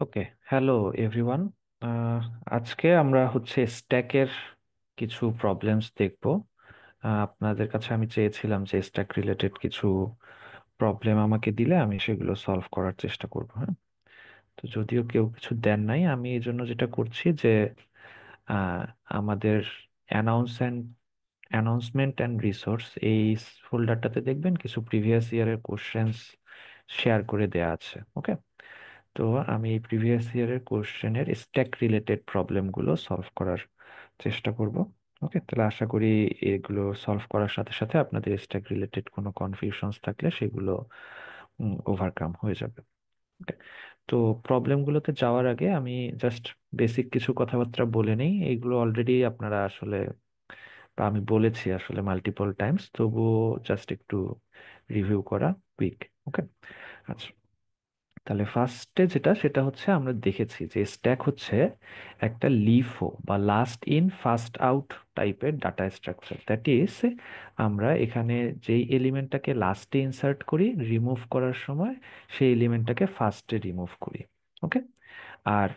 ওকে, hello everyone. আহ, আজকে আমরা হচ্ছে স্ট্যাকের কিছু প্রবলেমস দেখব। আপনাদের কাছে আমি চেয়েছিলাম যে স্ট্যাক রিলেটেড কিছু প্রবলেম আমাকে দিলে আমি সেগুলো সলভ করার চেষ্টা করব। হ্যাঁ, তো যদিও কেউ কিছু দেন নাই, আমি এই জন্য যেটা করছি যে আহ, আমাদের অ্যানাউন্সমেন্ট অ্যান্ড রিসোর্স এই ফোল্ডারটাতে দেখবেন কিছু প্রিভিয়াস ইয়ারের কোশ্চেন্স শেয়ার করে দেয়া আছে। ওকে, তো আমি এই প্রিভিয়াস ইয়ারের কোশ্চেনের স্ট্যাক রিলেটেড প্রবলেমগুলো সলভ করার চেষ্টা করব। ওকে, তাহলে আশা করি এগুলো সলভ করার সাথে সাথে আপনাদের স্ট্যাক রিলেটেড কোনো কনফিউশনস থাকলে সেগুলো ওভারকাম হয়ে যাবে। ওকে, তো প্রবলেমগুলোতে যাওয়ার আগে আমি জাস্ট বেসিক কিছু কথাবার্তা বলে নিই। এইগুলো অলরেডি আপনারা আসলে, বা আমি বলেছি আসলে মাল্টিপল টাইমস, তবুও জাস্ট একটু রিভিউ করা কুইক। ওকে, আচ্ছা, তাহলে ফার্স্টে যেটা সেটা হচ্ছে আমরা দেখেছি যে স্ট্যাক হচ্ছে একটা লিফো বা লাস্ট ইন ফার্স্ট আউট টাইপের ডাটা স্ট্রাকচার। দ্যাট ইজ, আমরা এখানে যেই এলিমেন্টটাকে লাস্টে ইনসার্ট করি, রিমুভ করার সময় সেই এলিমেন্টটাকে ফার্স্টে রিমুভ করি। ওকে, আর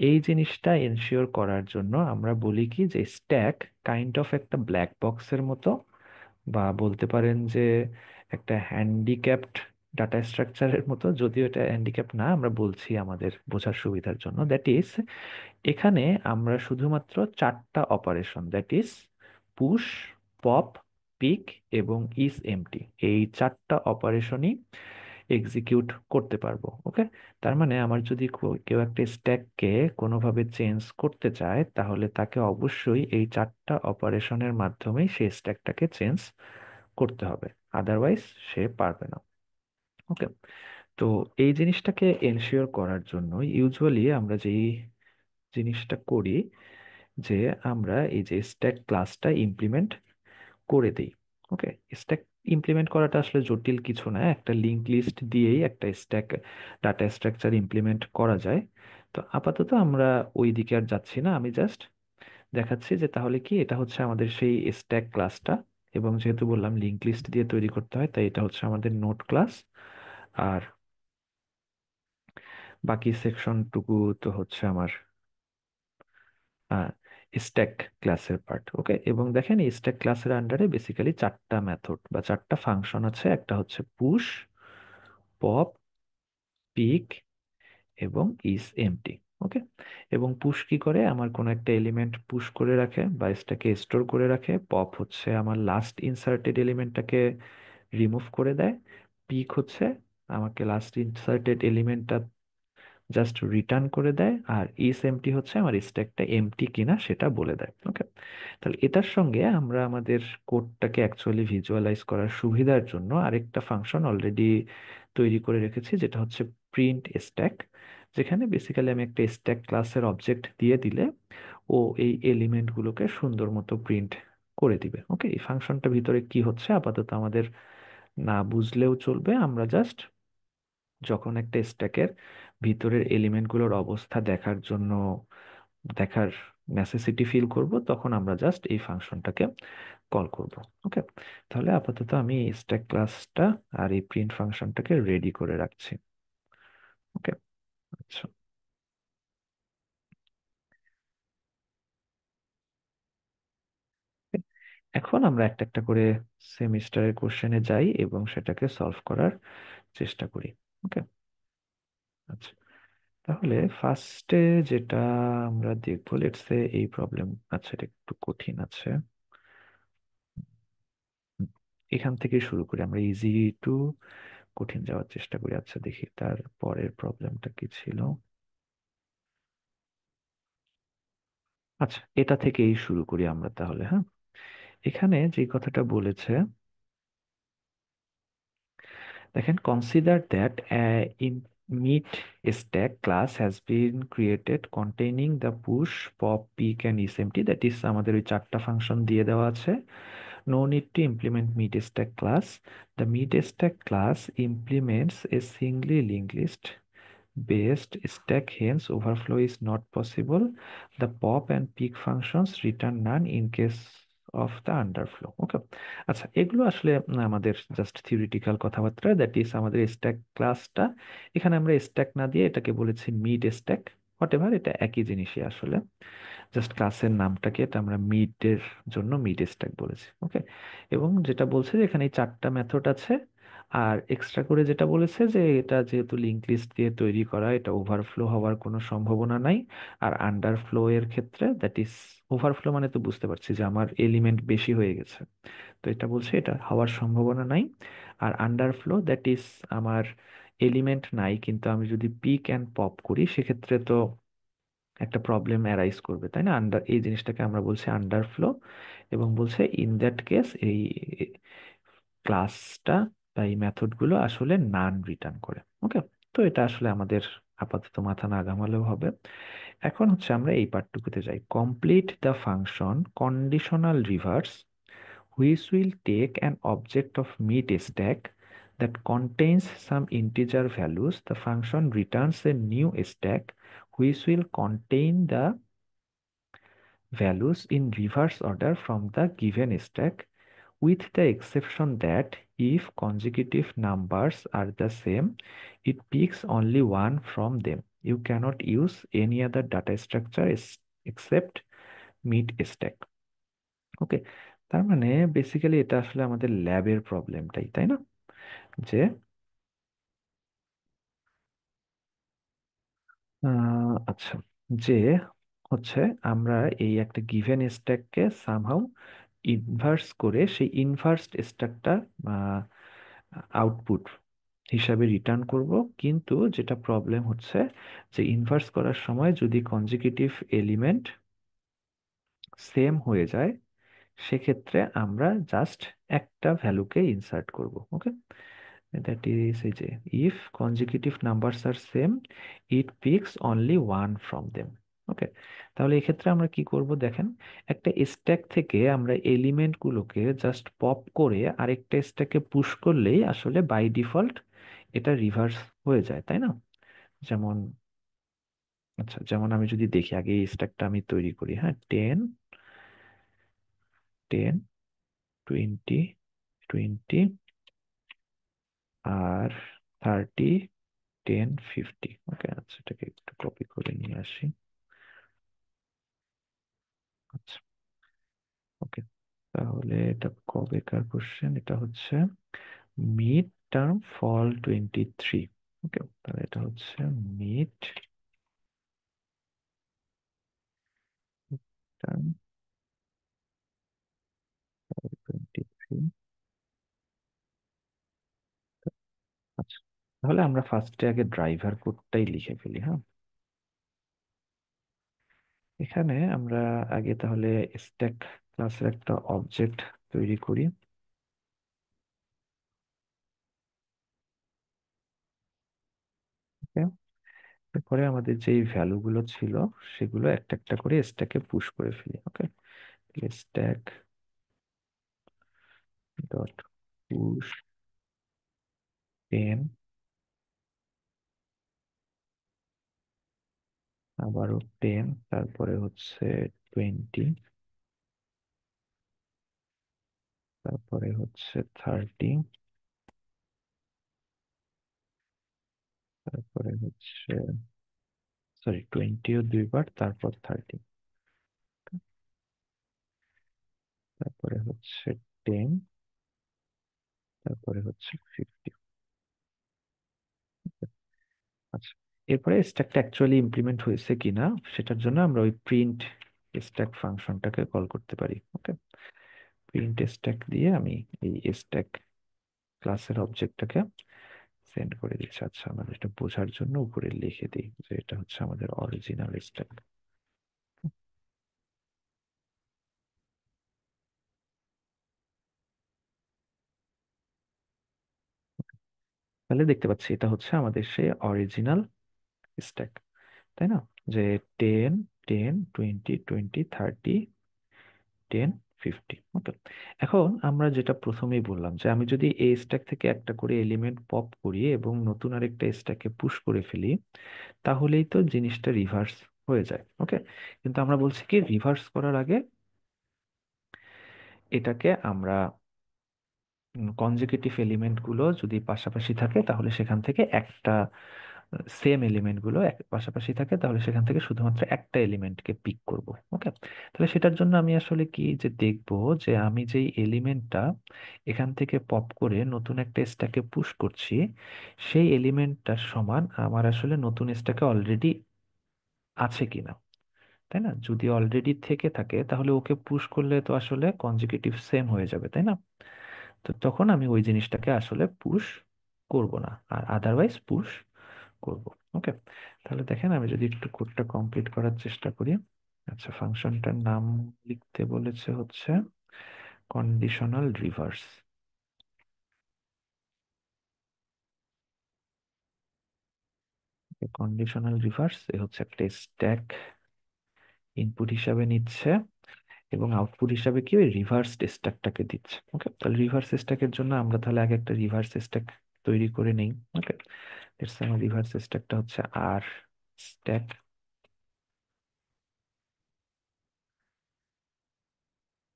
এই জিনিসটা এনশিওর করার জন্য আমরা বলি কি যে স্ট্যাক কাইন্ড অফ একটা ব্ল্যাক বক্সের মতো, বা বলতে পারেন যে একটা হ্যান্ডিক্যাপড ডাটা স্ট্রাকচারের মতো। যদিও এটা হ্যান্ডিক্যাপ না, আমরা বলছি আমাদের বোঝার সুবিধার জন্য। দ্যাট ইজ, এখানে আমরা শুধুমাত্র চারটা operation, that is push, pop, peek এবং ইজ এমটি, এই চারটা অপারেশনই এক্সিকিউট করতে পারবো। ওকে, তার মানে আমার যদি কেউ একটা স্ট্যাককে কোনোভাবে চেঞ্জ করতে চায়, তাহলে তাকে অবশ্যই এই চারটা অপারেশনের মাধ্যমেই সেই স্ট্যাকটাকে চেঞ্জ করতে হবে, আদারওয়াইজ সে পারবে না। ওকে, তো এই জিনিসটাকে এনশিওর করার জন্য ইউজুয়ালি আমরা যেই জিনিসটা করি যে আমরা এই যে স্ট্যাক ক্লাসটা ইমপ্লিমেন্ট করে দিই। ওকে, স্ট্যাক ইমপ্লিমেন্ট করাটা আসলে জটিল কিছু না, একটা লিঙ্ক লিস্ট দিয়েই একটা স্ট্যাক ডাটা স্ট্রাকচার ইমপ্লিমেন্ট করা যায়। তো আপাতত আমরা ওই দিকে আর যাচ্ছি না, আমি জাস্ট দেখাচ্ছি যে তাহলে কি এটা হচ্ছে আমাদের সেই স্ট্যাক ক্লাসটা। এবং যেহেতু বললাম লিঙ্ক লিস্ট দিয়ে তৈরি করতে হয়, তাই এটা হচ্ছে আমাদের নোড ক্লাস। আর বাকি সেকশনটুকু তো হচ্ছে আমার স্ট্যাক ক্লাসের পার্ট। ওকে, এবং দেখেন এই স্ট্যাক ক্লাসের আন্ডারে বেসিক্যালি চারটা মেথড বা চারটা ফাংশন আছে। একটা হচ্ছে পুশ, পপ, পিক এবং ইজ এমটি। ওকে, এবং পুশ কি করে, আমার কোনো একটা এলিমেন্ট পুশ করে রাখে বা স্ট্যাকে স্টোর করে রাখে। পপ হচ্ছে আমার লাস্ট ইনসার্টেড এলিমেন্টটাকে রিমুভ করে দেয়। পিক হচ্ছে আমাকে লাস্ট ইনসার্টেড এলিমেন্টটা জাস্ট রিটার্ন করে দেয়। আর ইস এমটি হচ্ছে আমার স্ট্যাকটা এমটি কিনা সেটা বলে দেয়। ওকে, তাহলে এটার সঙ্গে আমরা আমাদের কোডটাকে অ্যাকচুয়ালি ভিজুয়ালাইজ করার সুবিধার জন্য আরেকটা ফাংশন অলরেডি তৈরি করে রেখেছি, যেটা হচ্ছে প্রিন্ট স্ট্যাক। যেখানে বেসিক্যালি আমি একটা স্ট্যাক ক্লাসের অবজেক্ট দিয়ে দিলে ও এই এলিমেন্টগুলোকে সুন্দর মতো প্রিন্ট করে দিবে। ওকে, এই ফাংশনটা ভিতরে কি হচ্ছে আপাতত আমাদের না বুঝলেও চলবে। আমরা জাস্ট যখন একটা স্ট্যাকের ভিতরের এলিমেন্টগুলোর অবস্থা দেখার জন্য, দেখার নেসেসিটি ফিল করব, তখন আমরা জাস্ট এই ফাংশনটাকে কল করব। ওকে, তাহলে আপাতত আমি স্ট্যাক ক্লাসটা আর এই প্রিন্ট ফাংশনটাকে রেডি করে রাখছি। ওকে, আচ্ছা, এখন আমরা একটা একটা করে সেমিস্টারের কোশ্চেনে যাই এবং সেটাকে সলভ করার চেষ্টা করি। ওকে, আচ্ছা, তাহলে ফার্স্টে যেটা আমরা দেখবো, লেটস সে এই প্রবলেম, আচ্ছা এটা একটু কঠিন আছে। হুম, এখান থেকে শুরু করি, আমরা ইজি টু কঠিন যাওয়ার চেষ্টা করি। আচ্ছা দেখি তার পরের প্রবলেমটা কি ছিল। আচ্ছা, এটা থেকেই শুরু করি আমরা তাহলে। হ্যাঁ, এখানে যে কথাটা বলেছে, দেখেন, consider that a meet stack class has been created containing the push, pop, pick and isempty, that is আমাদের ওই চারটা ফাংশন দিয়ে দেওয়া আছে। No need to implement meet stack class. The meet stack class implements a singly linked list based stack, hence overflow is not possible. The pop and pick functions return none in case of the underflow. Okay, আচ্ছা, এগুলো আসলে আমাদের just theoretical কথাবার্তা, that is আমাদের stack ক্লাসটা। এখানে আমরা stack না দিয়ে এটাকে বলেছি মিড স্ট্যাক, হোয়াট এভার, এটা একই জিনিসই আসলে। জাস্ট ক্লাসের নামটাকে এটা আমরা মিডের জন্য মিড স্ট্যাক বলেছি। ওকে, এবং যেটা বলছে যে এখানে এই চারটা মেথড আছে। আর এক্সট্রা করে যেটা বলেছে যে এটা যেহেতু লিঙ্ক লিস্ট দিয়ে তৈরি করা, এটা ওভারফ্লো হওয়ার কোনো সম্ভাবনা নাই। আর আন্ডারফ্লো এর ক্ষেত্রে দ্যাট ইজ, ওভারফ্লো মানে তো বুঝতে পারছি যে আমার এলিমেন্ট বেশি হয়ে গেছে, তো এটা বলছে এটা হওয়ার সম্ভাবনা নাই। আর আন্ডারফ্লো দ্যাট ইজ আমার এলিমেন্ট নাই, কিন্তু আমি যদি পিক অ্যান্ড পপ করি সেক্ষেত্রে তো একটা প্রবলেম অ্যারাইজ করবে, তাই না? এই জিনিসটাকে আমরা বলছি আন্ডারফ্লো। এবং বলছে ইন দ্যাট কেস এই ক্লাসটা বা এই মেথডগুলো আসলে নান রিটার্ন করে। ওকে, তো এটা আসলে আমাদের আপাতত মাথা না ঘামালেও হবে। এখন হচ্ছে আমরা এই পার্টটুকুতে যাই, complete the function conditional reverse which will take an object of meat stack that contains some integer values. The function returns a new stack which will contain the values in reverse order from the given stack, with the exception that if consecutive numbers are the same, it picks only one from them. You cannot use any other data structure except meat stack. ওকে, তার মানে basically এটা আসলে আমাদের ল্যাবের প্রবলেমটাই, তাই না? যে আচ্ছা, যে হচ্ছে আমরা এই একটা গিভেন স্ট্যাককে সামহাউ ইনভার্স করে সেই ইনভার্স স্ট্যাকটা আউটপুট হিসাবে রিটার্ন করব। কিন্তু যেটা প্রবলেম হচ্ছে যে ইনভার্স করার সময় যদি কনজিকিউটিভ এলিমেন্ট সেম হয়ে যায় সেক্ষেত্রে আমরা জাস্ট একটা ভ্যালুকে ইনসার্ট করব। ওকে, দ্যাট ইজ এই যে if consecutive numbers are same, it picks only one from them. Okay, তাহলে এক্ষেত্রে আমরা কি করব দেখেন, একটা স্ট্যাক থেকে আমরা এলিমেন্ট গুলোকে জাস্ট পপ করে আরেকটা স্ট্যাকে পুশ করলেই আসলে বাই ডিফল্ট এটা রিভার্স হয়ে যায়, তাই না? যেমন, আচ্ছা, যেমন আমি যদি দেখি আগে এই স্ট্যাকটা আমি তৈরি করি, হ্যাঁ, 10 10 20 20 আর 30 10 50। ওকে, আচ্ছা, এটাকে একটু কপি করে নিয়ে আসি। আচ্ছা, ওকে, তাহলে এটা কবেকার কোশ্চেন? এটা হচ্ছে মিড টার্ম ফল 23। ওকে, তাহলে এটা হচ্ছে মিড টার্ম ফল 23। আচ্ছা, তাহলে আমরা ফার্স্টে আগে ড্রাইভার কোডটাই লিখে ফেলি, হ্যাঁ। এখানে আমরা আগে তাহলে স্ট্যাক ক্লাসের একটা অবজেক্ট তৈরি করি। ওকে, এরপরে আমাদের যেই ভ্যালুগুলো ছিল সেগুলো একটা একটা করে স্ট্যাকে পুশ করে ফেলি। ওকে, স্ট্যাক ডট পুশ 10, আবারও 10, তারপরে হচ্ছে 20, তারপরে হচ্ছে 30, তারপরে হচ্ছে, সরি, 20ও দুইবার, তারপর 30, তারপরে হচ্ছে 10, তারপরে হচ্ছে 50। আচ্ছা, এরপরে স্ট্যাকটা অ্যাকচুয়ালি ইমপ্লিমেন্ট হয়েছে কিনা সেটার জন্য আমরা ওই প্রিন্ট স্ট্যাক ফাংশনটাকে কল করতে পারি। ওকে, প্রিন্ট স্ট্যাক দিয়ে আমি এই স্ট্যাক ক্লাসের অবজেক্টটাকে সেন্ড করে দিচ্ছি। আচ্ছা, আমরা এটা বোঝার জন্য উপরে লিখে দিই যে এটা হচ্ছে আমাদের অরিজিনাল স্ট্যাক। তাহলে দেখতে পাচ্ছি এটা হচ্ছে আমাদের সেই অরিজিনাল স্ট্যাক, তাই না? যে 10 10 20 20 30 10 50। ওকে, এখন আমরা যেটা প্রথমেই বললাম যে আমি যদি এই স্ট্যাক থেকে একটা করে এলিমেন্ট পপ করি এবং নতুন আরেকটা স্ট্যাকে পুশ করে ফেলি তাহলেই তো জিনিসটা রিভার্স হয়ে যায়। ওকে, কিন্তু আমরা বলছি কি রিভার্স করার আগে এটাকে আমরা কনজিকিউটিভ এলিমেন্ট গুলো যদি পাশাপাশি থাকে তাহলে সেখান থেকে একটা, সেম এলিমেন্ট গুলো পাশাপাশি থাকে তাহলে সেখান থেকে শুধুমাত্র একটা এলিমেন্টকে পিক করব। ওকে, তাহলে সেটার জন্য আমি আসলে কি যে দেখব, যে আমি যেই এলিমেন্টটা এখান থেকে পপ করে নতুন একটা স্ট্যাকে পুশ করছি, সেই এলিমেন্টটার সমান আমার আসলে নতুন স্ট্যাকে অলরেডি আছে কিনা। তাই না? যদি অলরেডি থেকে থাকে তাহলে ওকে পুশ করলে তো আসলে কনজিকিউটিভ সেম হয়ে যাবে, তাই না? তো তখন আমি ওই জিনিসটাকে আসলে পুশ করব না, আর আদারওয়াইজ পুশ করব। ওকে, তাহলে দেখেন আমি যদি একটু কোডটা কমপ্লিট করার চেষ্টা করি। আচ্ছা, ফাংশনটার নাম লিখতে বলেছে হচ্ছে কন্ডিশনাল রিভার্স। কন্ডিশনাল রিভার্স এ হচ্ছে একটা স্ট্যাক ইনপুট হিসাবে নিচ্ছে, এবং আউটপুট হিসাবে কি ওই রিভার্স স্ট্যাকটাকে দিচ্ছে। ওকে, তাহলে রিভার্স স্ট্যাকের জন্য আমরা তাহলে আগে একটা রিভার্স স্ট্যাক তৈরি করে নেই। ওকে, লেটস সে আমার রিভার্স স্ট্যাকটা হচ্ছে আর স্ট্যাক।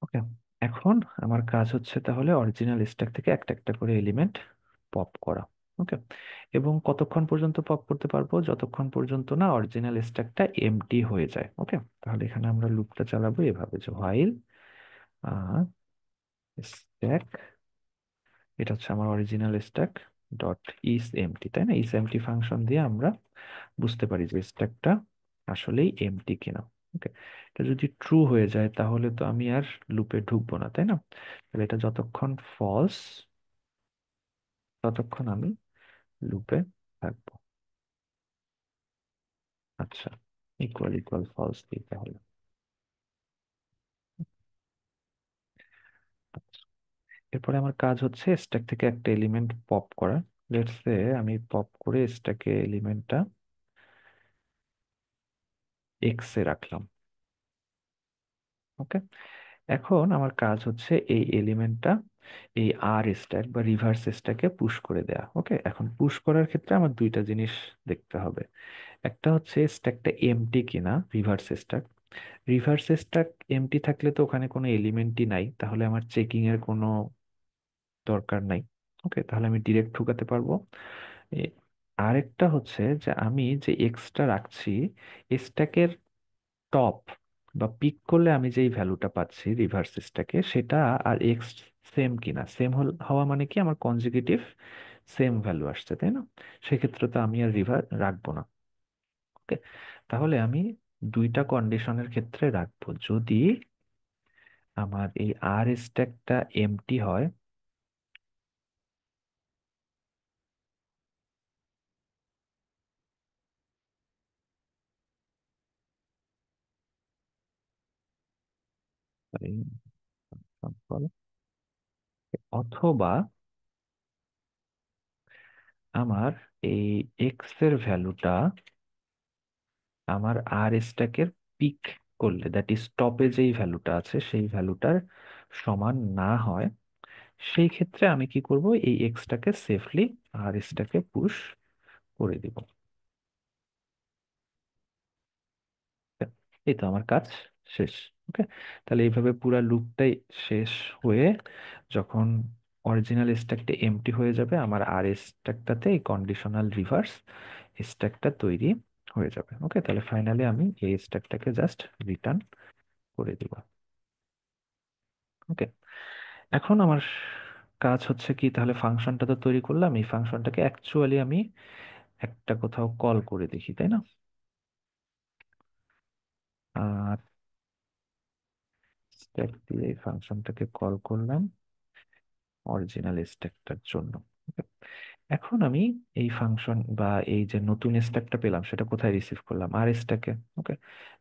ওকে, এখন আমার কাজ হচ্ছে তাহলে অরিজিনাল স্ট্যাক থেকে একটা একটা করে এলিমেন্ট পপ করা। ওকে, এবং কতক্ষণ পর্যন্ত পপ করতে পারবো? যতক্ষণ পর্যন্ত না অরিজিনাল স্ট্যাকটা এমটি হয়ে যায়। ওকে, তাহলে এখানে আমরা লুপটা চালাবো এভাবে, যে হোয়াইল স্ট্যাক, এটা হচ্ছে আমার অরিজিনাল স্ট্যাক ডট ইস এমটি, তাই না? ইস এমটি ফাংশন দিয়ে আমরা বুঝতে পারি যে স্ট্যাকটা আসলেই এমটি কিনা। ওকে, এটা যদি ট্রু হয়ে যায় তাহলে তো আমি আর লুপে ঢুকবো না, তাই না? তাহলে এটা যতক্ষণ ফলস ততক্ষণ আমি লুপে থাকবো। আচ্ছা, ইকুয়াল ইকুয়াল ফলস দিতে হলো। আচ্ছা, এরপরে আমার কাজ হচ্ছে স্ট্যাক থেকে একটা এলিমেন্ট পপ করা। লেটস সে আমি পপ করে স্ট্যাকে এলিমেন্টটা এক্স এ রাখলাম। ওকে, এখন আমার কাজ হচ্ছে এই এলিমেন্টটা এই আর স্ট্যাক বা রিভার্স স্ট্যাকে পুশ করে দেয়া। ওকে, এখন পুশ করার ক্ষেত্রে আমার দুইটা জিনিস দেখতে হবে। একটা হচ্ছে স্ট্যাকটা এমটি কিনা, reverse stack. Reverse stack empty থাকলে তো ওখানে কোনো এলিমেন্টই নাই, তাহলে আমার চেকিং এর কোনো দরকার নাই। ওকে, তাহলে আমি ডিরেক্ট ঢুকাতে পারবো। এ- আরেকটা হচ্ছে যে আমি যে এক্সট্রা রাখছি স্ট্যাকের টপ বা পিক করলে আমি যেই ভ্যালুটা পাচ্ছি রিভার্স স্ট্যাকে, সেটা আর এক্স সেম কিনা। সেম হওয়া মানে কি আমার কনজিকিউটিভ সেম ভ্যালু আসছে, তাই না? সেক্ষেত্রে তো আমি আর রিভার রাখবো না। ওকে, তাহলে আমি দুইটা কন্ডিশনের ক্ষেত্রে রাখবো। যদি আমার এই আর স্ট্যাকটা এমটি হয়, sorry, example, অথবা আমার এই এক্স এর ভ্যালুটা আমার আর স্ট্যাকের পিক করলে, দ্যাট ইজ টপে যেই ভ্যালুটা আছে সেই ভ্যালুটার সমান না হয়, সেই ক্ষেত্রে আমি কি করব? এই এক্সটাকে সেফলি আর স্ট্যাকে পুশ করে দিব। এই তো আমার কাজ শেষ। ওকে, তাহলে এইভাবে পুরো লুপটাই শেষ হয়ে যখন অরিজিনাল স্ট্যাকটা এমটি হয়ে যাবে, আমার আর স্ট্যাকটাতে এই কন্ডিশনাল রিভার্স স্ট্যাকটা তৈরি হয়ে যাবে। ওকে, তাহলে ফাইনালি আমি এই স্ট্যাকটাকে জাস্ট রিটার্ন করে দিব। ওকে, এখন আমার কাজ হচ্ছে কি, তাহলে ফাংশনটা তো তৈরি করলাম, এই ফাংশনটাকে অ্যাকচুয়ালি আমি একটা কোথাও কল করে দেখি, তাই না? আর স্ট্যাক দিয়ে এই ফাংশনটাকে কল করলাম অরিজিনাল স্ট্যাকটার জন্য। Okay? এখন আমি এই ফাংশন বা এই যে নতুন স্ট্যাকটা পেলাম সেটা কোথায় রিসিভ করলাম? আর স্ট্যাকে। ওকে,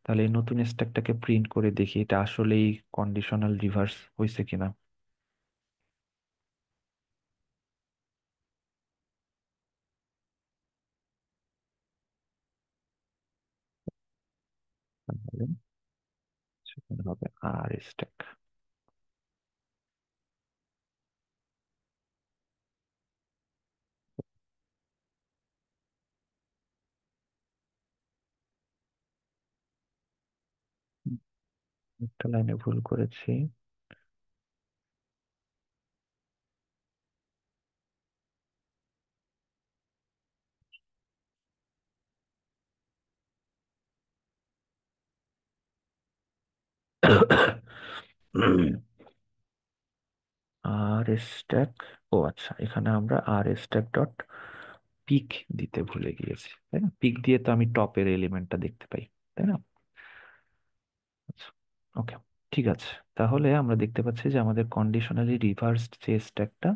তাহলে এই নতুন স্ট্যাকটাকে প্রিন্ট করে দেখি এটা আসলেই কন্ডিশনাল রিভার্স হয়েছে কিনা। তাহলে সেখানে হবে আর স্ট্যাক। একটা লাইনে ভুল করেছি। আর স্ট্যাক, ও আচ্ছা, এখানে আমরা আর স্ট্যাক ডট পিক দিতে ভুলে গিয়েছি, তাই না? পিক দিয়ে তো আমি টপের এলিমেন্টটা দেখতে পাই, তাই না? আচ্ছা, ওকে, ঠিক আছে। তাহলে আমরা দেখতে পাচ্ছি যে আমাদের কন্ডিশনালি রিভার্সড যে স্ট্যাকটা,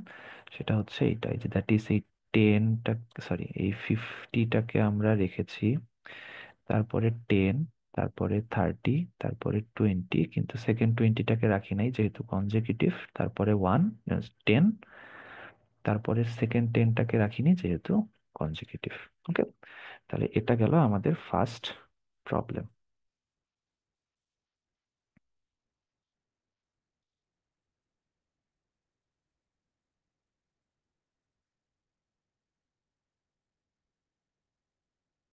সেটা হচ্ছে এইটাই, যে দ্যাট ইজ এই 10টা, সরি এই 50টাকে আমরা রেখেছি, তারপরে 10, তারপরে 30, তারপরে 20, কিন্তু সেকেন্ড 20টাকে রাখি নাই যেহেতু কনজিকিউটিভ, তারপরে 10, তারপরে সেকেন্ড 10টাকে রাখিনি যেহেতু কনজিকিউটিভ। ওকে, তাহলে এটা গেল আমাদের ফার্স্ট প্রবলেম।